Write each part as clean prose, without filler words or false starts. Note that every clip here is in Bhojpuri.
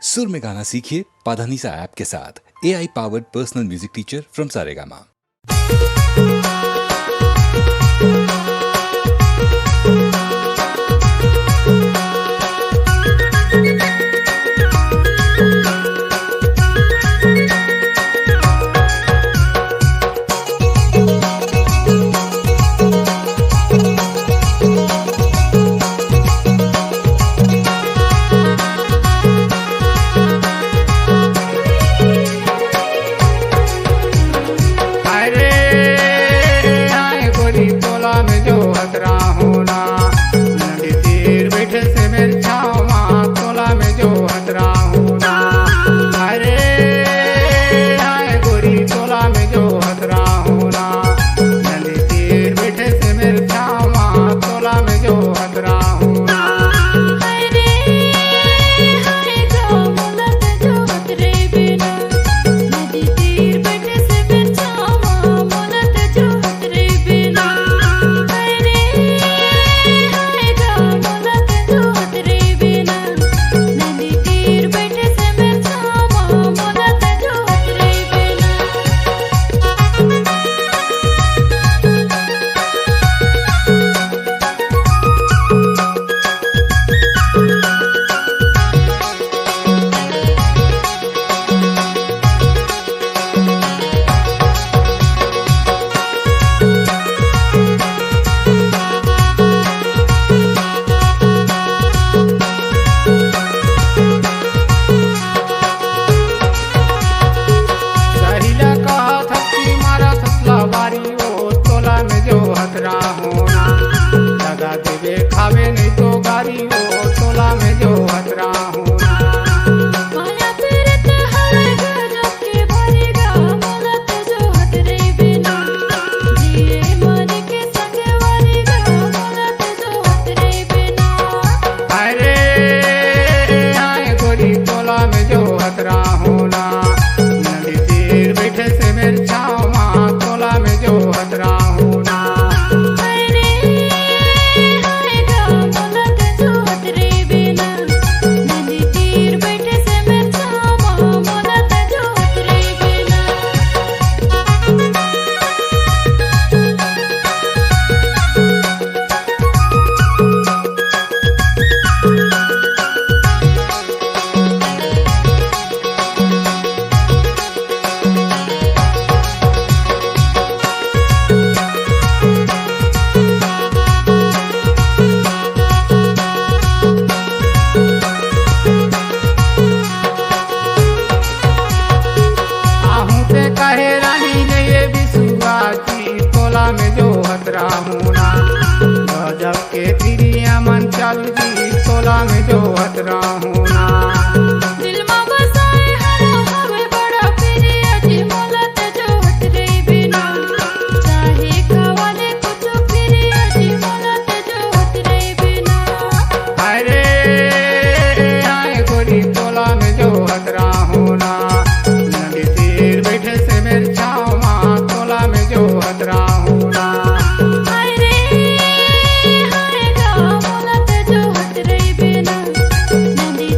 सुर में गाना सीखिए पाधानीसा ऐप के साथ। AI powered personal music teacher from Saregama. खावे नहीं तो गारी हो तोला में जो हतरा होना माया फिरत हवे गजब के भरेगा मोलत जो हट रे बिना जिए मन के संग वरेगा मोलत जो हट रे बिना। अरे आए गोरी तोला में जो हतरा होना नदी तीर बैठे से मेरे छाव माँ तोला में जो हतरा होना में जो हतरा होना गजब के तिरिया मन चल जी तोला में जो हतरा होना दिल में बसाए हरो हवे बड़ा प्रिय जी मोलत जो हट रे बिना चाहे खवाले कुछ प्रिय जी मोलत जो हट रे बिना। अरे आए गोरी तोला में जो हतरा होना नदी तीर बैठे से मेरे छाव माँ तोला में जो हतरा होना हाय गा मोलत जो हट रे बिना नदी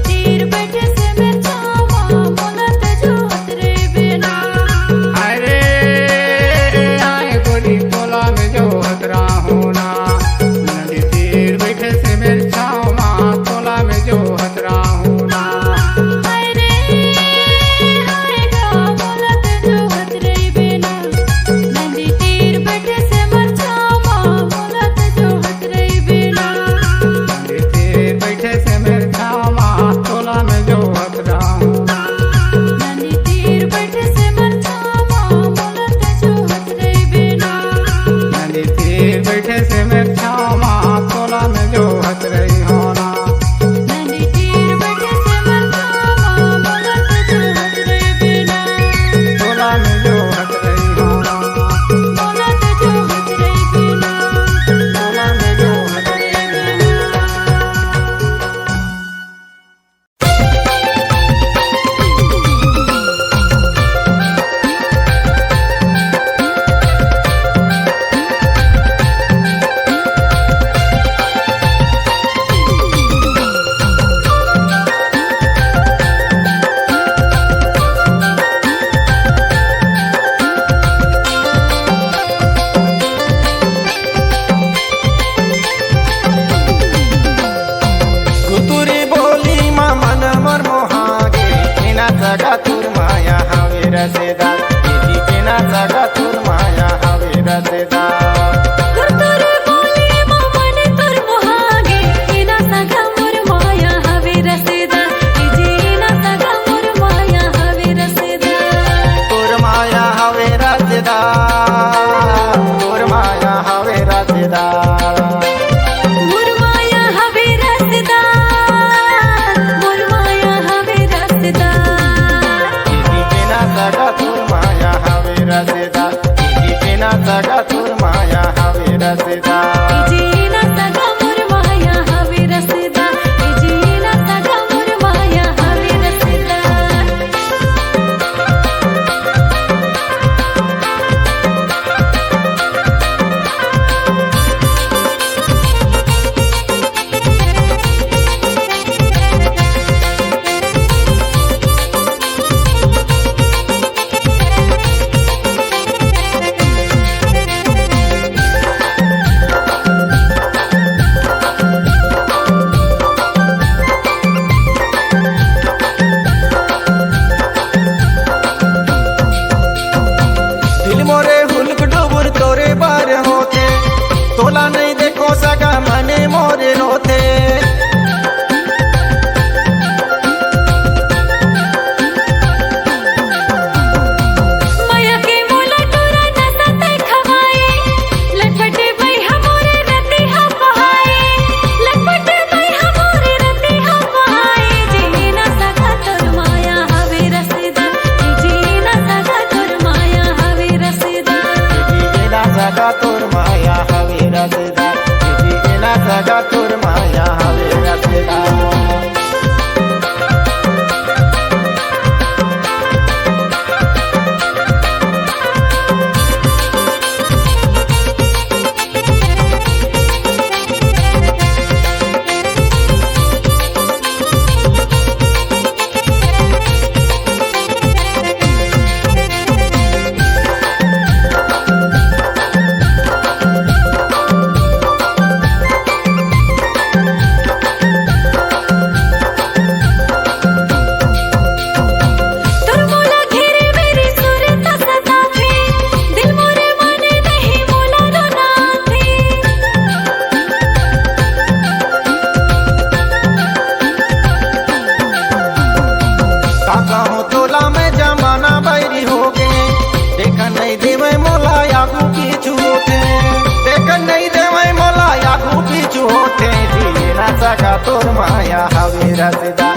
सगा तोर माया हवे रसदा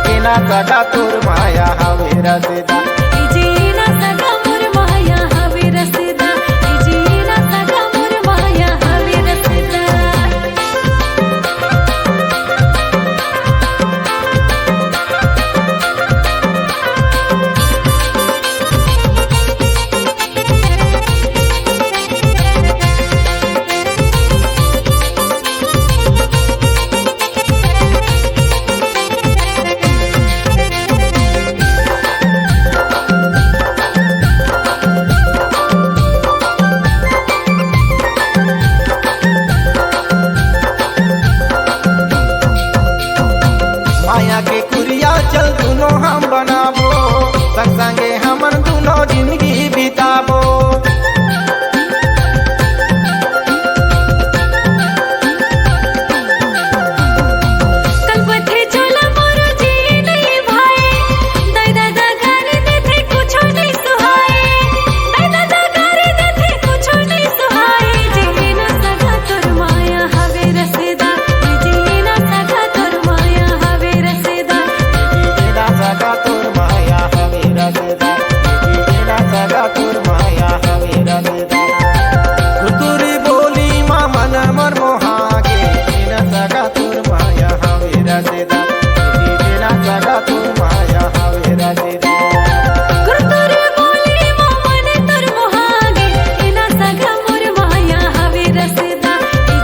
के ना सगा तोर माया हवे रसदा जीना सगा मोर माया हवे रसदा जीना सगा मोर माया हवे रसदा माया के कुरिया चल दुनो हम बनाबो संग संगे हमन दुनो जिंदगी बिताबो कलपथे चला मोरो जी नहीं भाई दाई दादा गारे देथे कुछो नहीं सुहाए दाई दादा गारे देथे कुछो नहीं सुहाए जीना सगा तोर माया हवे रसदा जीना सगा तोर माया हवे रसदा जेना सगा तोर माया हवे रसदा जेना सगा तोर माया हवे रसदा तुरी बोली मां मन मर मोहागे जेना सगा तोर माया हवे रसदा जेना सगा तोर माया हवे रसदा गुरुतोर बोली मोमन तोर मोहागे इना सगा मोर माया हवे रसदा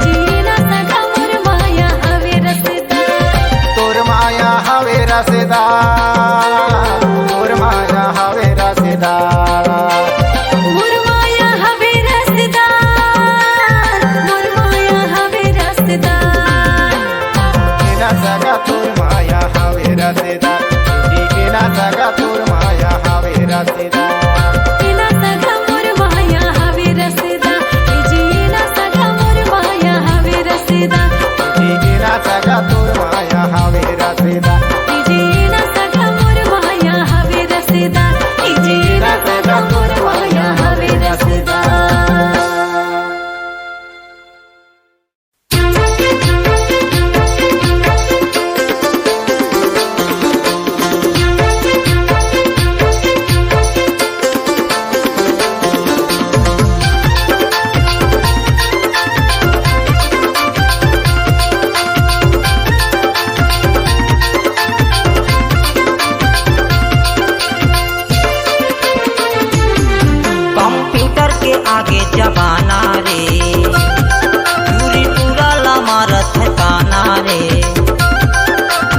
जीना सगा मोर माया हवे रसदा तोर माया हवे रसदा तोर माया हवे रसदा मोर माया हवे रसदा मोर माया हवे रसदा जेना सगा तोर माया हवे रसदा जेना सगा तोर माया हवे रसदा इना सगा मोर माया हवे रसदा जीना सगा मोर माया हवे रसदा जेना सगा तोर माया हवे रसदा जीना सगा मोर माया हवे रसदा जीना सगा मोर माया हवे रसदा कंप्यूटर के आगे जबाना रे दूरी टूरा ला मारत है ताना रे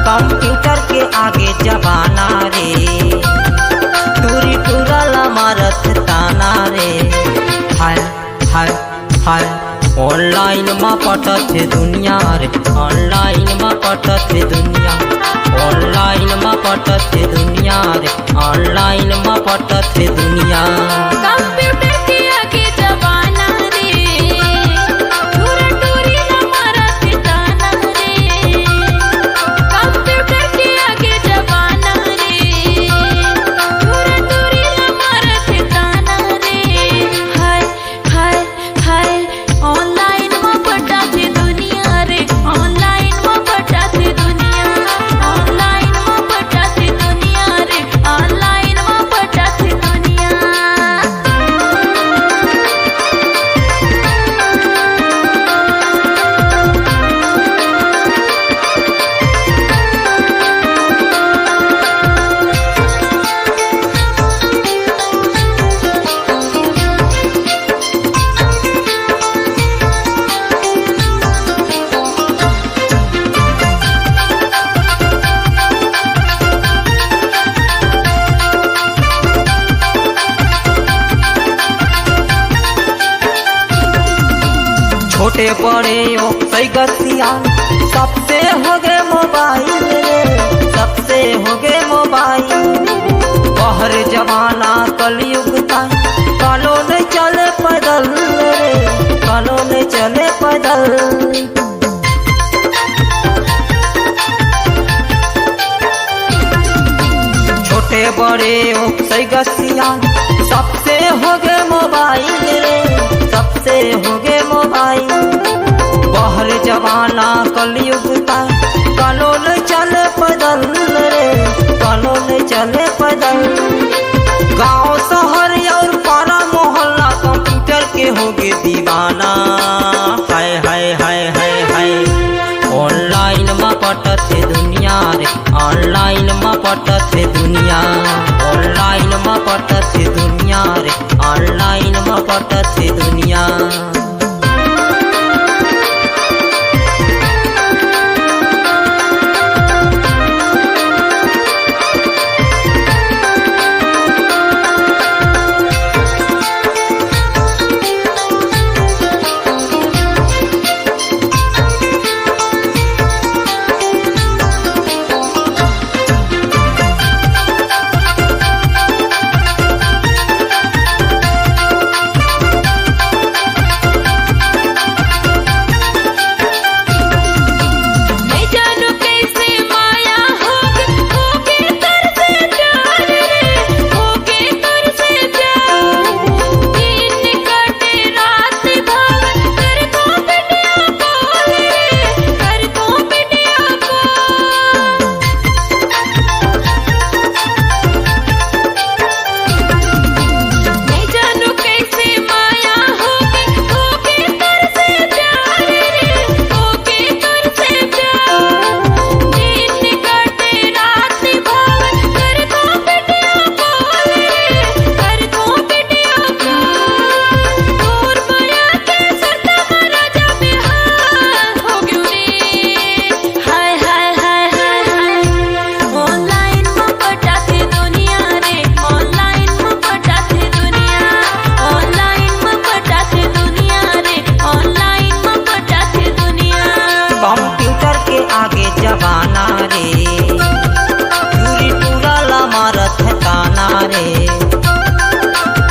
कंप्यूटर के आगे जबाना रे दूरी टूरा ला मारत है ताना रे हाय हाय हाय ऑनलाइन मा पटत है दुनिया रे ऑनलाइन मा पटत है दुनिया ऑनलाइन मा पटत है दुनिया रे ऑनलाइन मा पटत है दुनिया कंप्यूटर के आगे जबाना रे टूरा टूरी हमारा ठिकाना रे कंप्यूटर के आगे जबाना रे टूरा टूरी हमारा ठिकाना रे हाय हाय हाय ऑनलाइन में पटा थी दुनिया रे ऑनलाइन में पटा थी दुनिया ऑनलाइन में पटा थी दुनिया रे ऑनलाइन में पटा थी दुनिया छोटे बड़े ओ गतिया सबसे हो गए मोबाइल रे सबसे हो गए मोबाइल बहर जमाना कलयुग था कालो नहीं चले पैदल रे कालो नहीं चले पैदल छोटे बड़े ओ गतिया सबसे हो गए मोबाइल रे सबसे हो गए मोबाइल कहर जमाना कलयुगता कानून चले पैदल रे, कानून चले पैदल। गांव शहर और पारा मोहल्ला कंप्यूटर के होगे दीवाना। हाय हाय हाय हाय हाय ऑनलाइन में पटत है दुनिया रे, ऑनलाइन में पटत है दुनिया, ऑनलाइन में पटत है दुनिया रे, ऑनलाइन में पटत है दुनिया।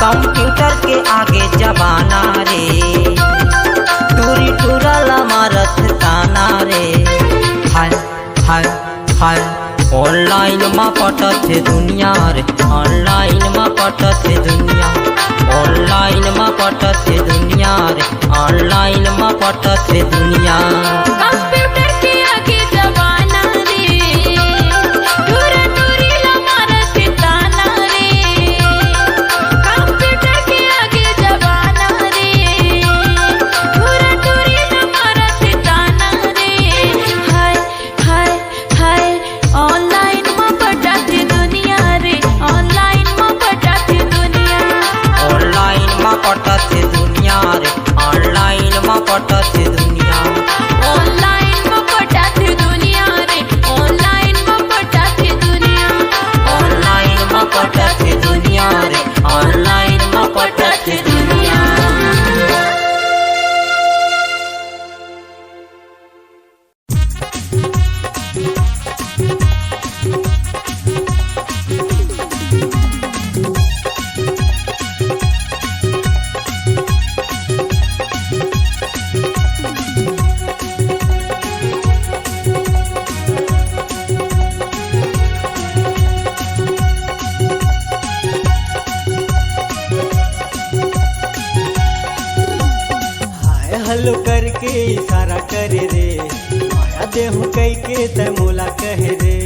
कंप्यूटर के आगे जबाना रे, टूरी टूरल मारत ताना रे। हाय हाय हाय ऑनलाइन में पटत है दुनिया रे, ऑनलाइन में पटत है दुनिया, ऑनलाइन में पटत है दुनिया रे, ऑनलाइन में पटत है दुनिया। कंप्यूटर के आगे जबाना रे, टूरा टूरीला मारत ताना रे। कंप्यूटर के आगे जबाना रे, टूरा टूरीला मारत ताना रे। हाय हाय हाय ऑनलाइन में पटत दुनिया रे, ऑनलाइन में पटत दुनिया, ऑनलाइन में पटत दुनिया रे, ऑनलाइन में पटत दुनिया, ऑनलाइन में पटत दुनिया रे, ऑनलाइन में पटत दुनिया, ऑनलाइन में पटत दुनिया रे, ऑनलाइन में पटत दुनिया। हलो करके इशारा करे रे, माया देहु कई के तमोला कहे रे।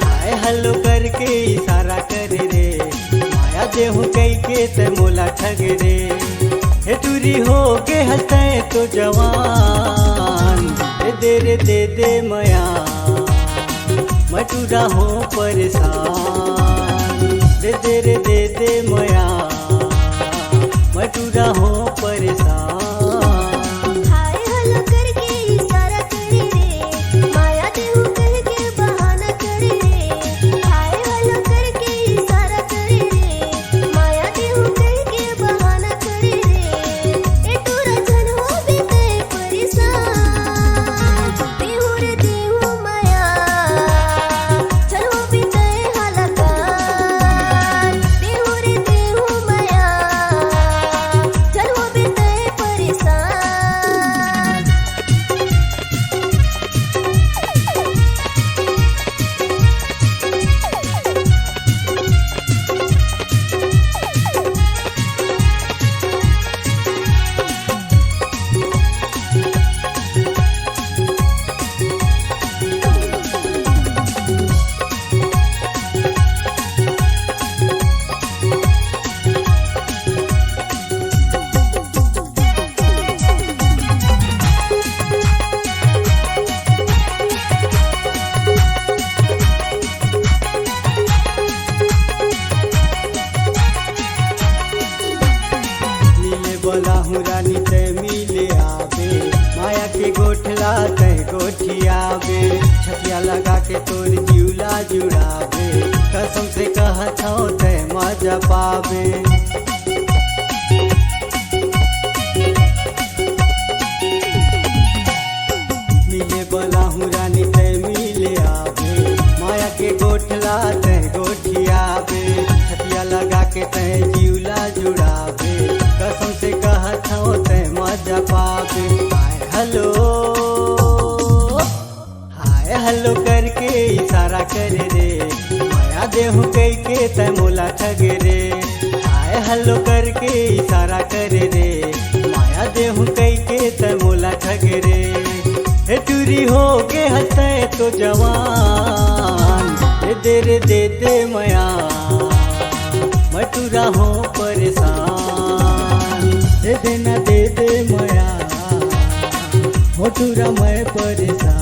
हाय हलो करके इशारा करे रे, माया देहु कई के तमोला ठग रे। हे टूरी हो के हंसते तो जवान, दे रे दे दे मया, मटूरा हो परेशान। दे रे दे दे मया, मटूरा हो परेशान। चलो बोलाहूँ रानी ते मिले आवे, माया के गोठला ते गोठियावे, छतिया लगा के तोर जिउला जुड़ावे, कसम से कहत हूँ ते मजा पावे। मिले बोलाहूँ रानी ते मिले आवे, माया के गोठला ते गोठियावे, छतिया लगा के ते जिउला जुड़ावे, कसम से कहत हूँ ते मजा पावे। हाय हेलो करके इशारा करे रे, माया देहू कई के ते मोला ठगे रे। हाय हेलो करके इशारा करे रे, माया देहू कई के ते मोला ठगे रे। हे टूरी हो के हंसे तो जवान, दे रे दे मया, मैं टूरा हो परेशान, दे देना दे मया, हो टूरा मैं परेशान।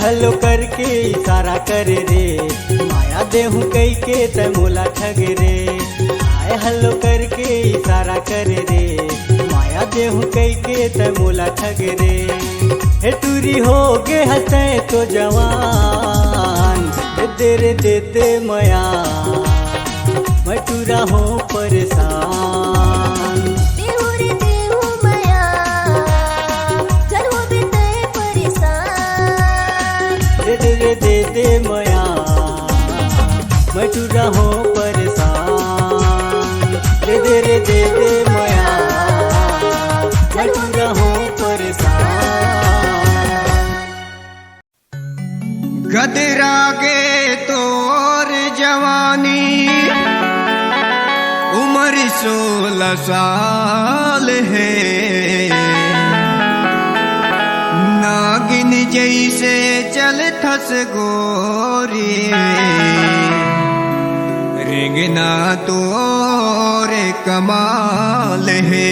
हेलो करके इशारा करे रे, माया देहू कई के ते मोला ठगे रे। आए हेलो करके इशारा करे रे, माया देहू कई के ते मोला ठगे रे। हे टूरी हो गे हंसे तो जवान, दे रे दे मया, मैं टूरा हो परेशान। दे मया, मैं टूरा हो परेशान। दे मया, मैं टूरा हो परेशान। गदरा गे तोर जवानी, उम्र 16 साल है, नागिन जैसे चल थस गोरी, रेंगना तोर कमाल है।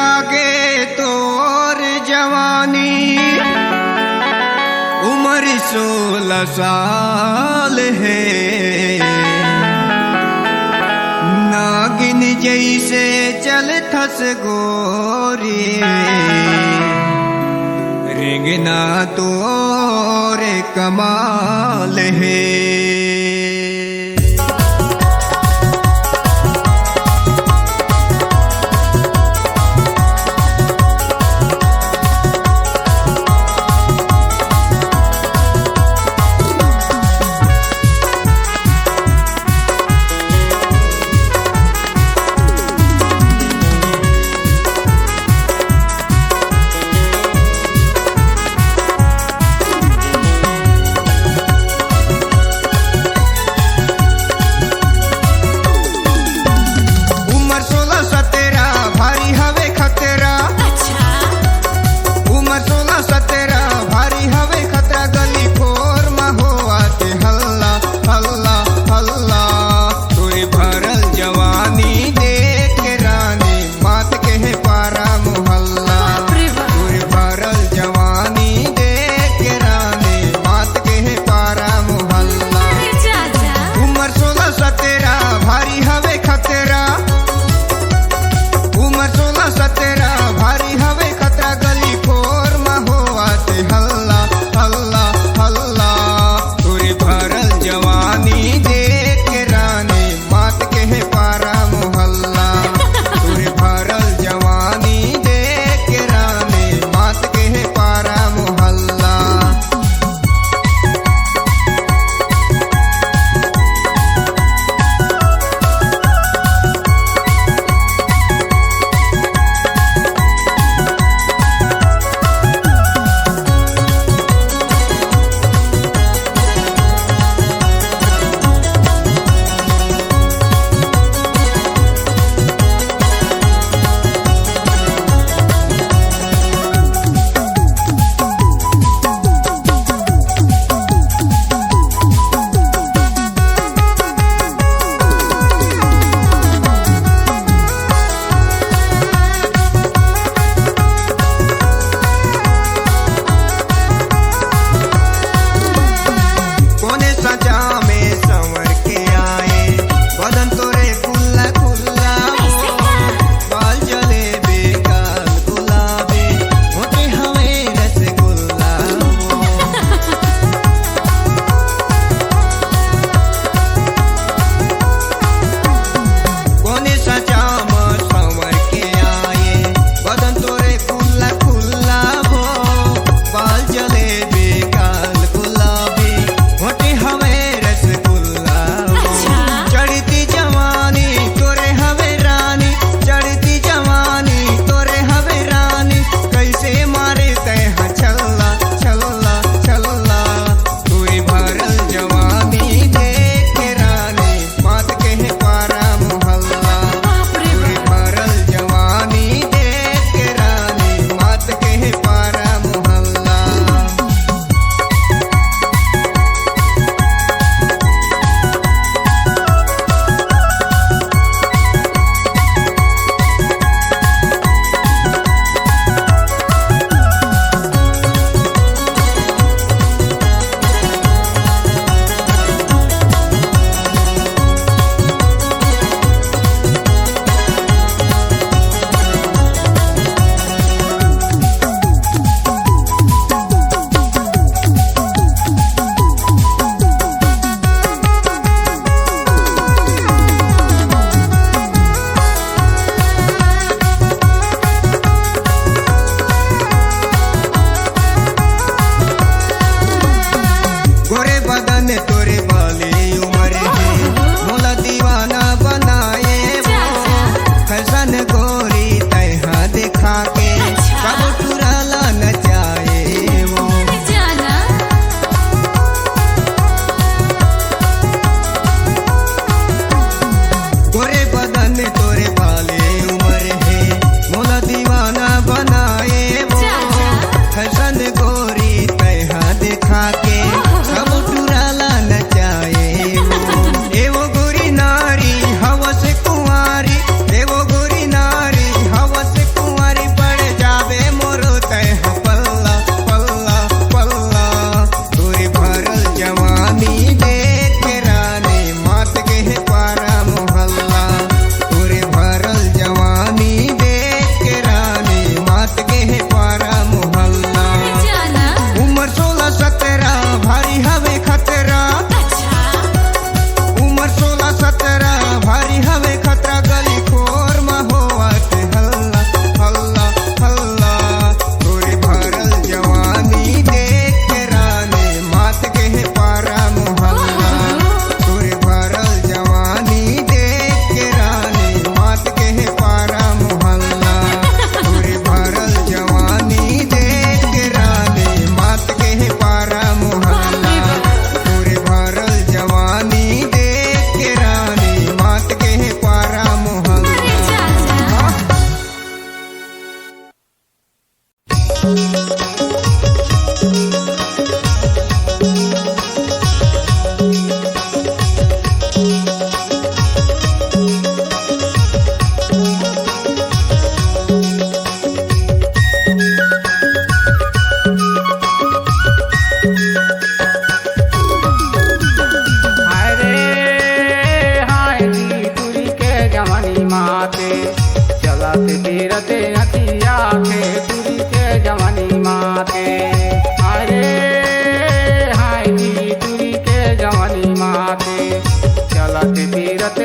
लागे तोर जवानी, उम्र 16 साल है। नागिन जैसे चल थस गोरी, रेंगना तोर कमाल है।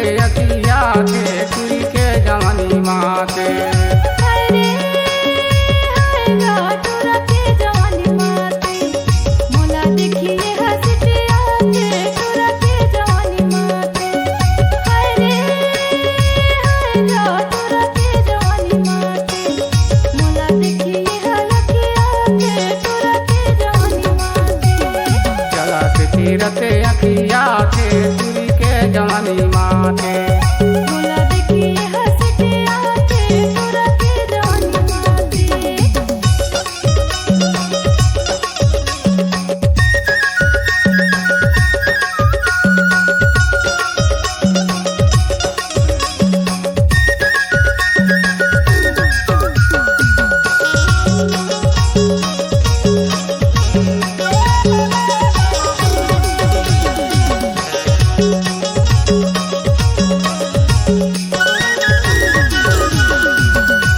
अखिया थे तुरी के जवानी माते। हरे हरेगा तोरा के जवानी माते मोला देखिए हंसते आते तोरा के जवानी माते। हरे हरेगा तोरा के जवानी माते मोला देखिए हलके आते तोरा के जवानी माते। चलत तीरथ अखिया थे तुरी के जवानी माते। मोला देखिए हंसते आते तोरा के जवानी माते।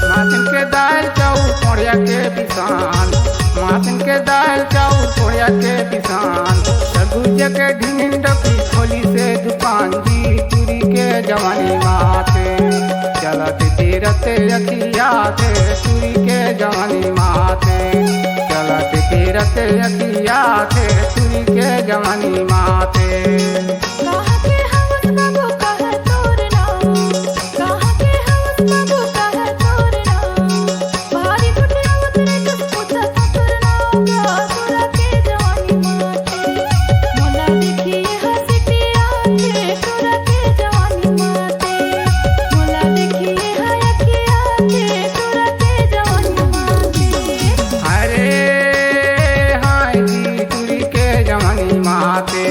माथिन के दाल चाउर पोड़िया के पिसान, माथिन के दाल चाउर पोड़िया के पिसान। सरगुज के ढिंडकी खोली से दुकान जी तुरी के जवानी माते। चलत तीरथ अखिया थे तुरी के जवानी माते। चलत तीरथ अखिया थे तुरी के जवानी माते। कहाँ के हवस बाबू कहे तोर नाम, कहाँ के हवस बाबू कहे तोर नाम। भारी कुटिया उतरे कस पूछा तोर नाम तोरा के जवानी माते। मोला देखिए हंसते आते तोरा के जवानी माते। मोला देखिए हयके आते तोरा के जवानी माते। अरे हाय जी तुरी के जवानी माते।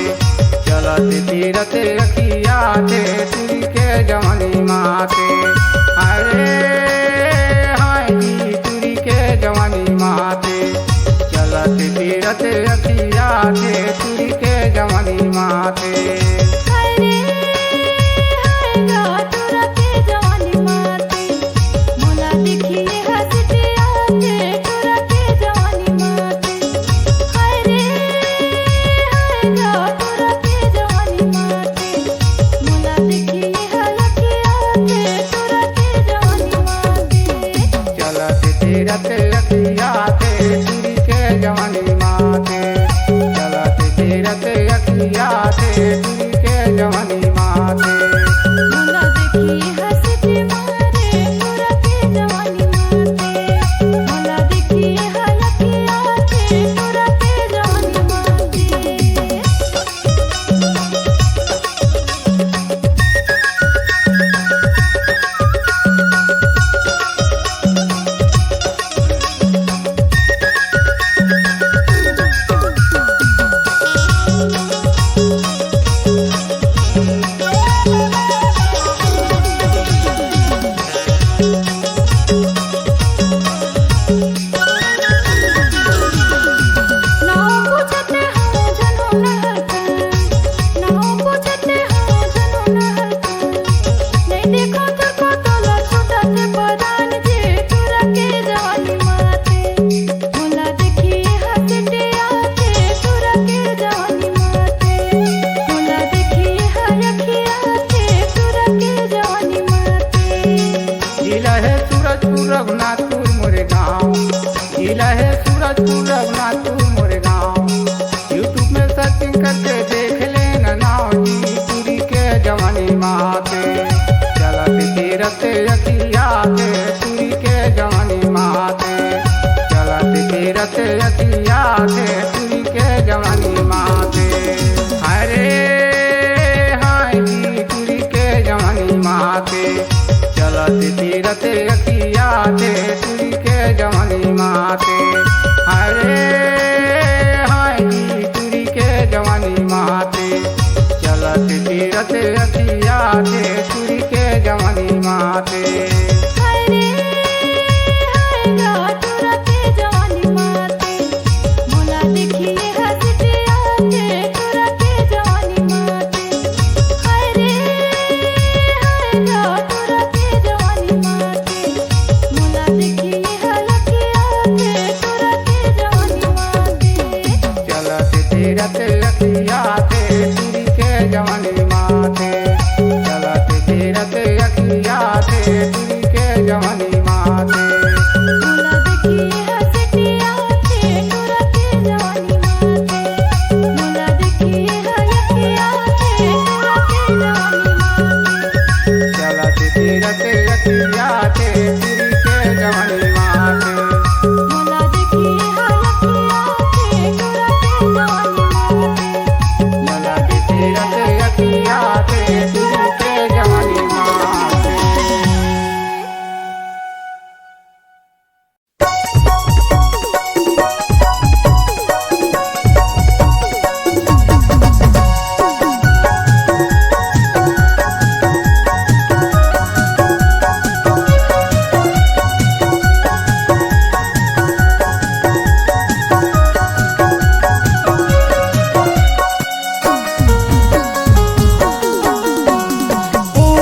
चलत तीरथ अखिया थे तुरी के जवानी माते। अरे हाय जी तुरी के जवानी माते। चलत तीरथ अखिया थे तुरी के जवानी माते। हरे हरेगा तोरा के जवानी माते मोला देखिए हंसते आते तोरा के जवानी माते। हरे हरेगा तोरा के जवानी माते मोला देखिए हलके आते तोरा के जवानी माते। चलत तीरथ अखिया थे तुरी के जवानी माते। चलत तीरथ अखिया थे तुरी के जवानी माते। मोला देखिए हंसते मारे तोरा के जवानी माते। मोला देखिए हलके आते तोरा के जवानी माते। नाव पूछते हो जनो नहरकन, नाव पूछते हो जनो नहरकन। नहीं देखो तो को तोला छोटा से परान जे तोरा के जवानी माते। मोला देखिए हंसते आते तोरा के जवानी माते। मोला देखिए हयके आते तोरा के जवानी माते। जिला है सूरजपुर रघुनाथपुर मोरे गाँव। जिला है सूरजपुर रघुनाथपुर मोरे गाँव। यूट्यूब में सर्चिंग करके देख लेना नाव जी तुरी के जवानी माते। चलत तीरथ अखिया थे तुरी के जवानी माते। चलत तीरथ अखिया थे तुरी के जवानी माते। अरे हाय जी तुरी के जवानी माते। चलत तीरथ अखिया थे तुरी के जवानी माते। अरे हाय जी तुरी के जवानी माते। चलत तीरथ अखिया थे तुरी के जवानी माते। हरे हरेगा तोरा के जवानी माते मोला देखिए हंसते आते तोरा के जवानी माते। हरे हरेगा तोरा के जवानी माते मोला देखिए हलके आते तोरा के जवानी माते। चलत तीरथ अखिया थे तुरी के जवानी माते। चलत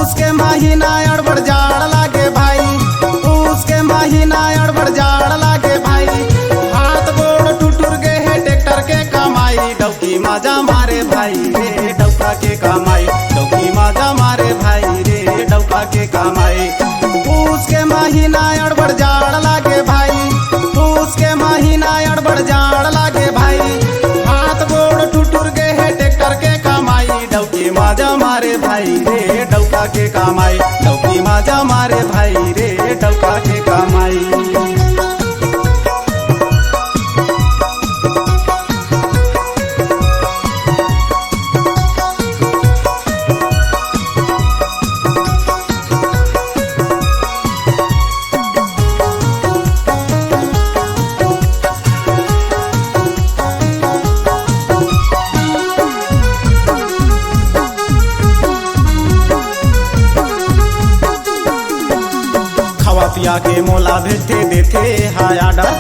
पूस के महीना अड़बड़ जाड़ लागे भाई, पूस के महीना अड़बड़ जाड़ लागे भाई। हाथ गोड़ टूटुर गए है ट्रैक्टर के कमाई, डौकी माजा मारे भाई रे डौका के कमाई, डौकी माजा मारे भाई रे डौका के कमाई। पूस के महीना अड़बड़ जाड़ लागे भाई, पूस के महीना अड़बड़ जाड़ लागे भाई। हाथ गोड़ टूटुर गए है ट्रैक्टर के कमाई, डौकी माजा मारे भाई रे डौका के कमाई, डौकी माजा मारे भाई रे डौका के कमाई। खवा पिया के मोला भेजते देते हाय आडर,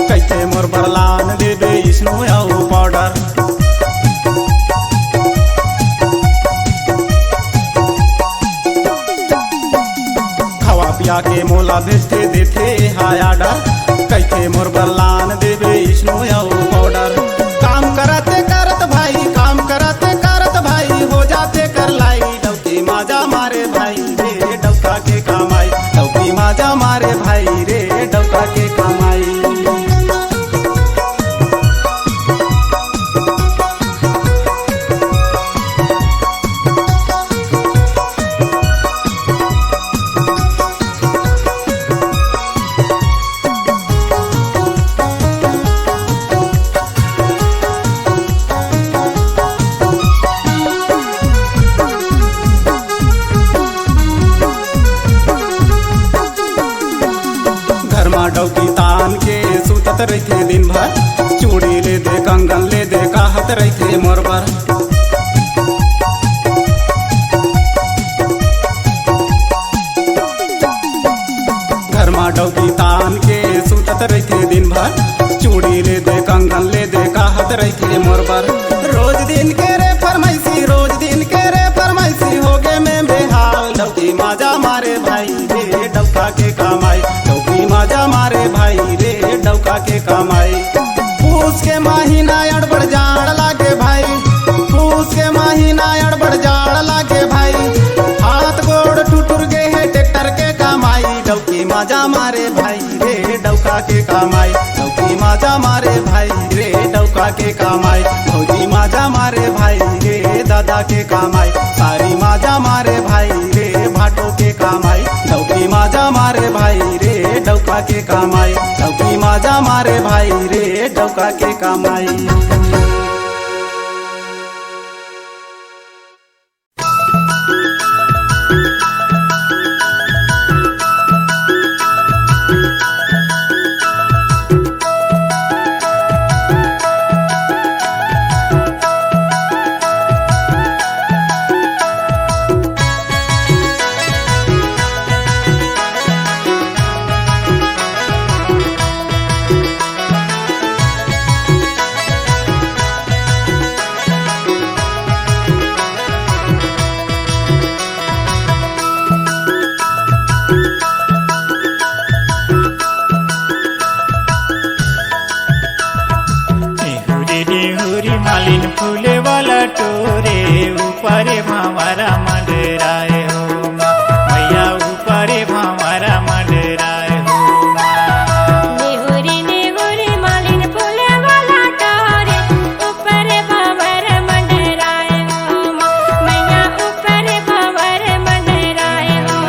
कैसे मोर बरलान देबे स्नो आउ पाउडर। खवा पिया के मोला भेजते देते हाय आडर, कैसे मोर बरलान देबे स्नो आउ पाउडर। काम करते करत भाई, काम करते करत भाई, हो जाते कर लाई डौकी माजा मारे भाई रे डौका के कमाई, डौकी माजा मारे भाई रे डौका के कमाई। घर में डौकी तान के सुतत रहते दिन भर, चूड़ी ले दे कंगन ले दे कहत रहते मोर बर। घर में डौकी तान के सुतत रहते दिन भर, चूड़ी ले दे कंगन ले दे कहत रहते मोर बर। रोज दिन के रे फरमाइशी, रोज दिन के रे फरमाइशी, हो गे में बेहाल डौकी माजा मारे भाई रे डौका के कमाई, डौकी माजा मारे भाई रे डौका के कमाई। पूस के महीना अड़बड़ जाड़ लागे भाई, पूस के महीना अड़बड़ जाड़ लागे भाई। हाथ गोड़ टूटुर गए है ट्रैक्टर के कमाई, डौकी माजा मारे भाई रे डौका के कमाई, डौकी माजा मारे भाई रे डौका के कमाई। भौजी माजा मारे भाई रे दादा के कमाई, सारी माजा मारे भाई रे भाटो के कमाई, डौकी माजा मारे भाई रे डौका के कमाई, डौकी माजा मारे भाई रे डौका के कमाई। नेहुरी मालिन फूले वाला टोरे, ऊपरे भंवरा मंडराए हो मैया, ऊपरे भंवरा मंडराए हो। नेहुरी नेहुरी मालिन फूले वाला टोरे, ऊपरे भंवर मंडराए हो मैया, ऊपरे भंवर मंडराए हो।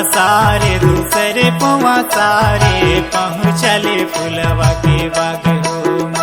सारे दूसरे पवा सारे पहुँचले फुलवा के बाग हो।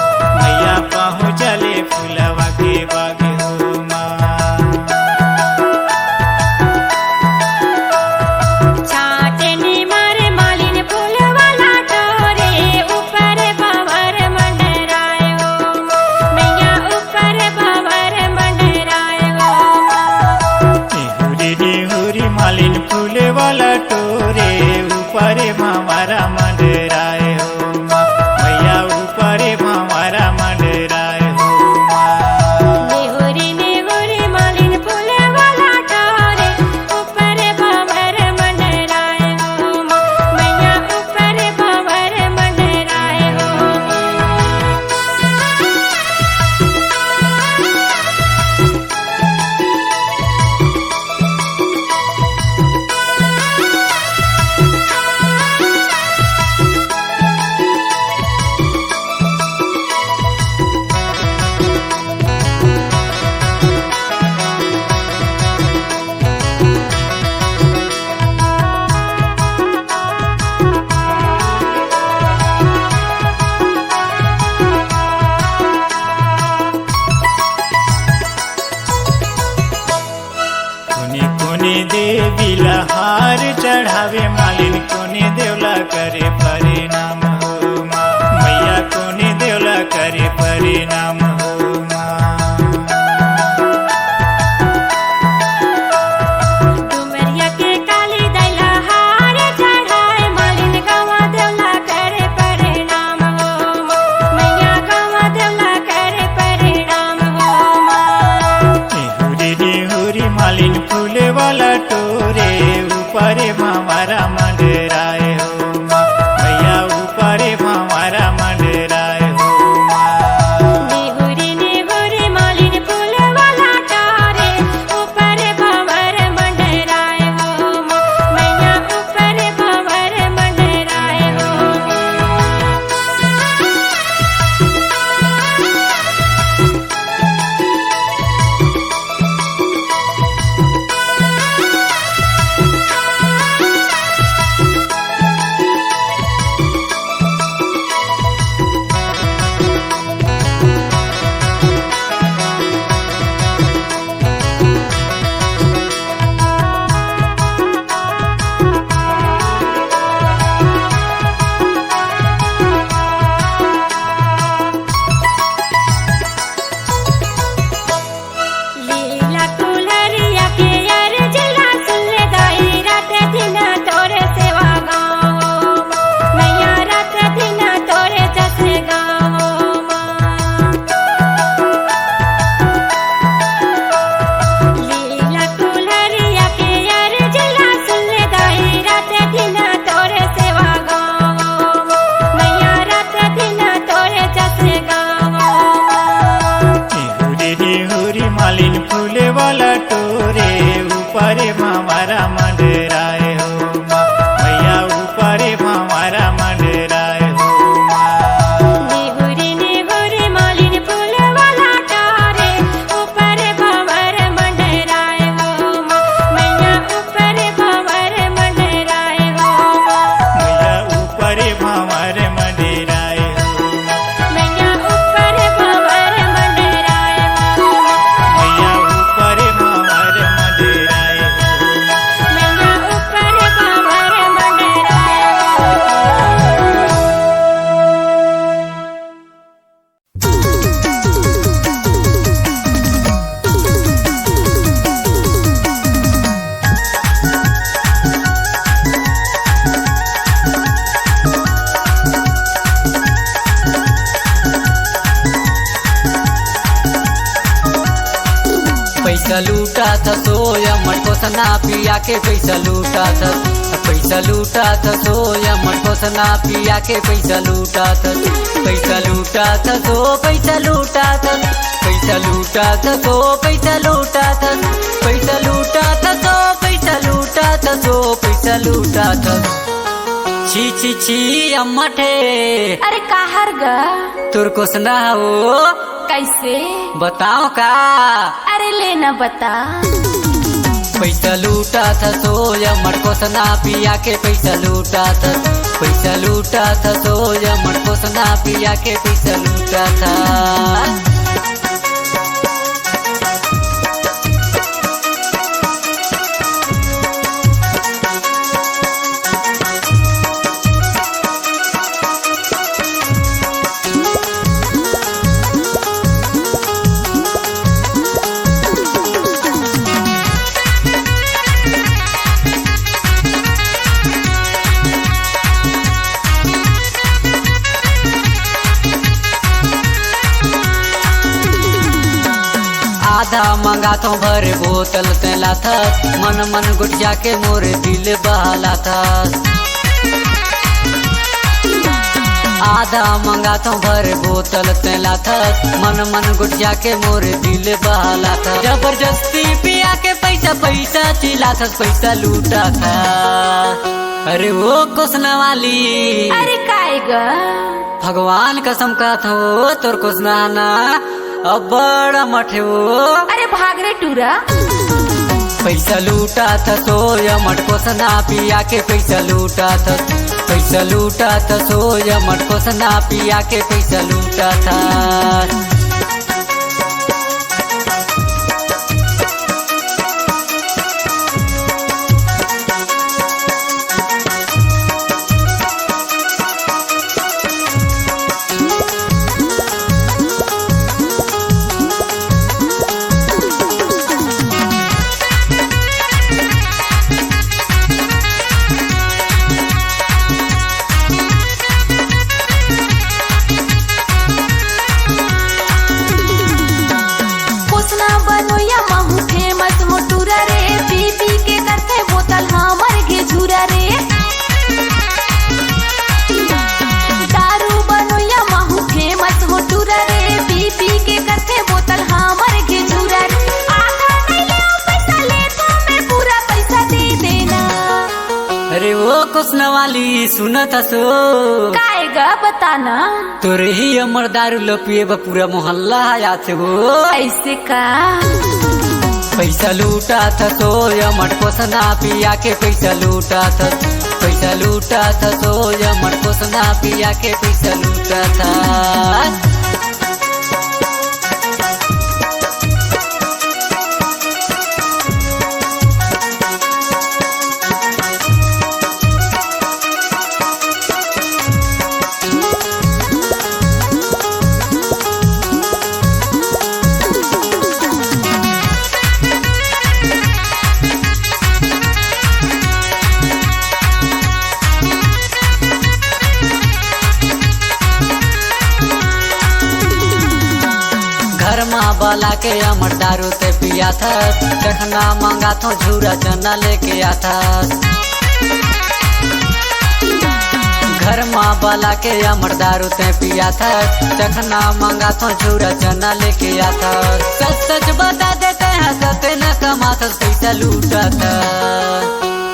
नाम हो माँ। डुमरिया के काली दैला हार चढ़ाए मालिन गावा देवला करे परिणाम हो मैया गावा देवला करे परिणाम हो निहुरी निहुरी मालिन फूले वाला टोरे ऊपर हमारा मंडराए हो माँ। भैया ऊपर हमारा मंडराए हो माँ। निहुरी निहुरी मालिन फूल वाला टारे ऊपर भंवर मंडराए हो मैया ऊपर भंवर मंडराए हो लीला कुल्हरिया के अर्जला सुन ले दाई रात दिन तोरे सेवा गाँव मैया रात दिन तोरे जस गाँव लीला कुल्हरिया के अर्जला सुन ले दाई रात दिन तोरे सेवा गाँव मैया रात दिन तोरे जस गाँव निहुरी निहुरी मालिन फूले वाला टोरे ऊपर हमारा मंडराए हो माँ। भैया ऊपर हमारा मंडराए हो माँ। निहुरी निहुरी मालिन फूल वाला टारे ऊपर भंवर मंडराए हो मैया ऊपर भंवर मंडराए हो भैया ऊपर हमारे मंडराए हो माँ। मैया ऊपर भंवर मंडराए हो भैया ऊपर हमारे मंडराए हो माँ। मैया ऊपर भंवर मंडराए हो पैसा लूटा था सोया मटको सना पिया के पैसा लूटा था पैसा लूटा था सोया मटको सना पिया के पैसा लूटा था पैसा लूटा था सो पैसा लूटा था पैसा लूटा था सो पैसा लूटा था पैसा लूटा था सो पैसा लूटा था सो पैसा लूटा था छी छी छी अम्मठे अरे काहर गा तुर को सुना हो कैसे बताओ का अरे लेना बता पैसा लूटा था सोया मटको सना पिया के पैसा लूटा था पैसा लूटा था सोया मटको सना पिया के पैसा लूटा था आधा मंगा तो भरे बोतल तेला था मन मन गुटिया के मोरे दिल बहाला था आधा मंगा तो भरे बोतल तेला था मन मन गुटिया के मोरे दिल बहाला था जबरदस्ती पिया के पैसा पैसा चिल्ला था पैसा लूटा था अरे वो कुसना वाली अरे काएगा भगवान कसम का था वो तोर कुसना ना अब बड़ा मठे वो अरे भाग रे टूरा पैसा लूटा था सोया मटको सना पिया के पैसा लूटा था पैसा लूटा था सोया मटको सना पिया के पैसा लूटा था माली सुनत सो काएगा बताना तोरे ही अमर दारू लो पिए पूरा मोहल्ला आते हो ऐसे का पैसा लूटा था तो अमर पोसना पिया के पैसा लूटा था तो अमर पोसना पिया के पैसा लूटा था। वाला के अमर दारू ते पिया था चखना मांगा तो झूरा चना लेके आता घर माँ वाला के अमर दारू ते पिया था चखना मांगा तो झूरा चना लेके आता सच सच बता देते हैं सते न कमाता पैसा लूटा था।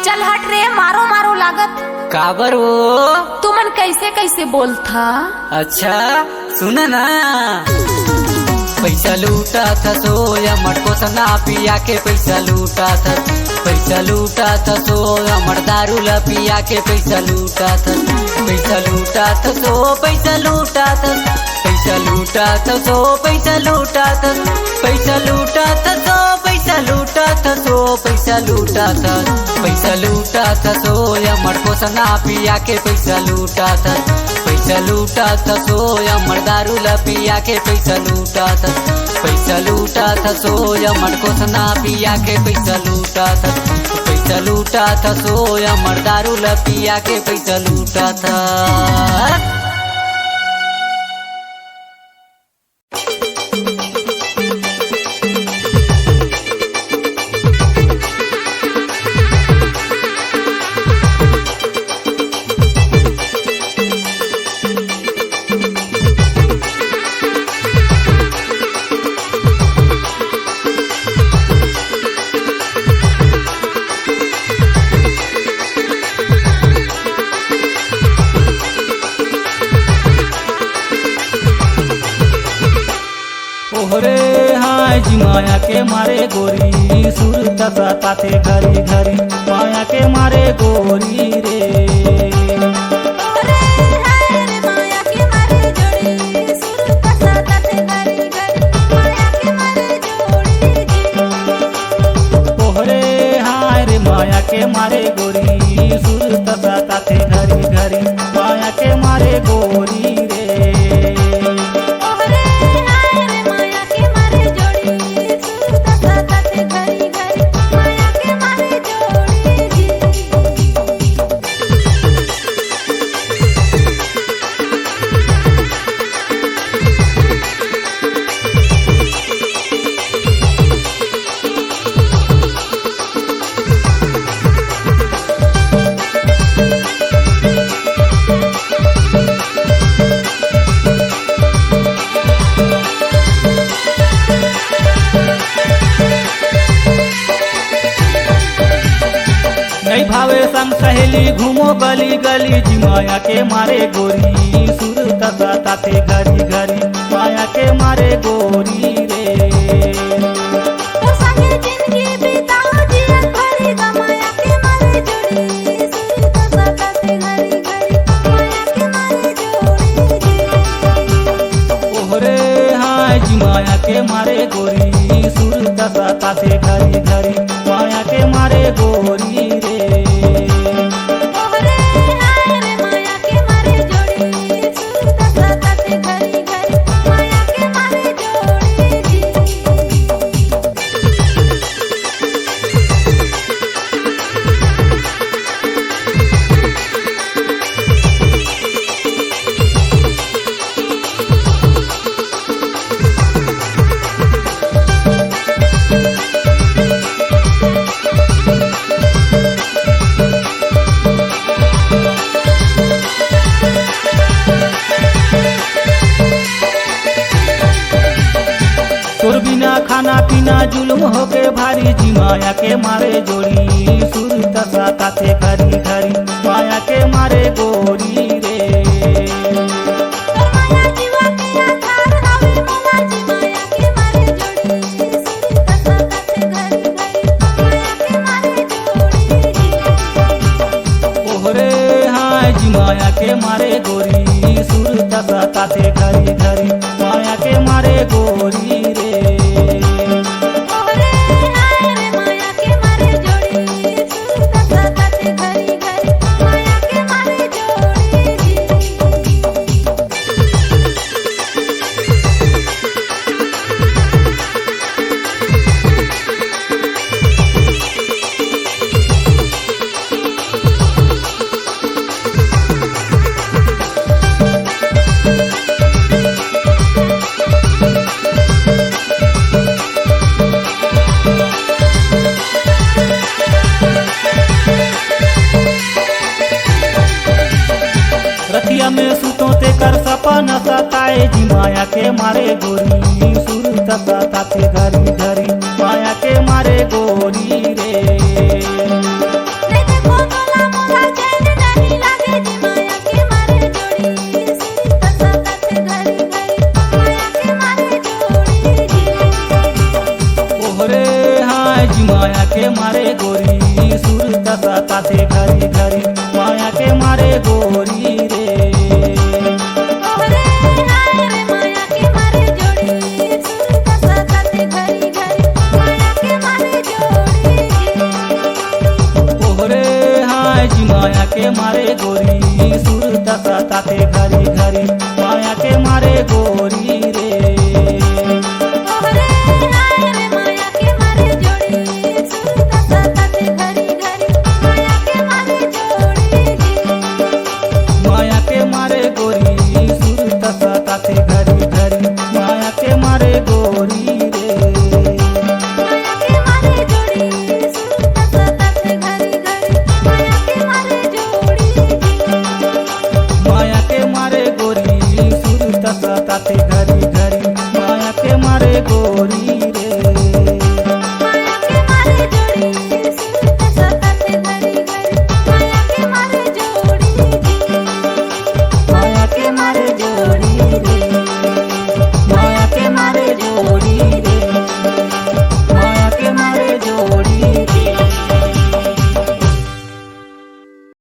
चल हट रे मारो मारो लागत काबर वो तुमन कैसे कैसे बोलता। अच्छा सुन ना पैसा लूटा था सो अमर पोसना पिया के पैसा लूटा था सो अमर दारू ला पिया के पैसा लूटा था सो पैसा लूटा था सो पैसा लूटा था सो अमर पोसना पिया के पैसा लूटा था सो अमर दारू ला पिया के पैसा लूटा था सो अमर पोसना पिया के पैसा लूटा था सो अमर दारू ला पिया के पैसा लूटा था। ओहरे हाय जी माया के मारे गोरी सुर दसाता थे घरी घरी माया के मारे गोरी रे ओहरे हाय रे माया के मारे गोरी सुर दसाता थे घरी घरी माया के मारे गोरी रे नहीं भावे संग सहेली घूमो गली गली जी माया के मारे गोरी सुर दसाता थे घरी घरी माया के मारे गोरी रे ओहरे हाय जी माया के मारे गोरी सुर दसाता थे घरी घरी माया के मारे गोरी रे तोर बिना खाना पीना जुल्म हो के भारी जी माया के मारे जोड़ी सुर दसाता थे घरी घरी माया के मारे गोरी रे माया जीवा के आधार हवे मोला जी माया के मारे जोड़ी सुरत साथे घरी घरी माया के मारे जोड़ी ओहरे हाय जी माया के मारे गोरी सुरत साथे घरी घरी माया के मारे गोरी रे ओरे आए रे माया के मारे जोड़ी सुरत साथे घरी घरी माया के मारे जोड़ी रतिया में सुतो ते कर सपना सताए जी माया के मारे गोरी सुरत साथे घरी घरी माया के मारे गोरी रे रे देखो मोला मोला चैन नहीं लागे जी माया के मारे जोड़ी सुरत साथे घरी घरी माया के मारे जोड़ी ओहरे हाय जी माया के मारे गोरी सुरत साथे घरी घरी माया के मारे गोरी रे ओरे आए रे माया के मारे जोड़ी सुरत साथे घरी घरी माया के मारे जोड़ी ओहरे हाय जी माया के मारे गोरी सुरत साथे घरी घरी माया के मारे गोरी रे ओरे आए रे माया के मारे जोड़ी सुरत साथे घरी घरी माया के मारे जोड़ी माया के मारे गोरी सुरत साथे घरी घरी माया के मारे गोरी रे माया के मारे जोड़ी सुरत साथे घरी घरी माया के मारे जोड़ी माया के मारे गोरी सुरत साथे घरी घरी माया के मारे गोरी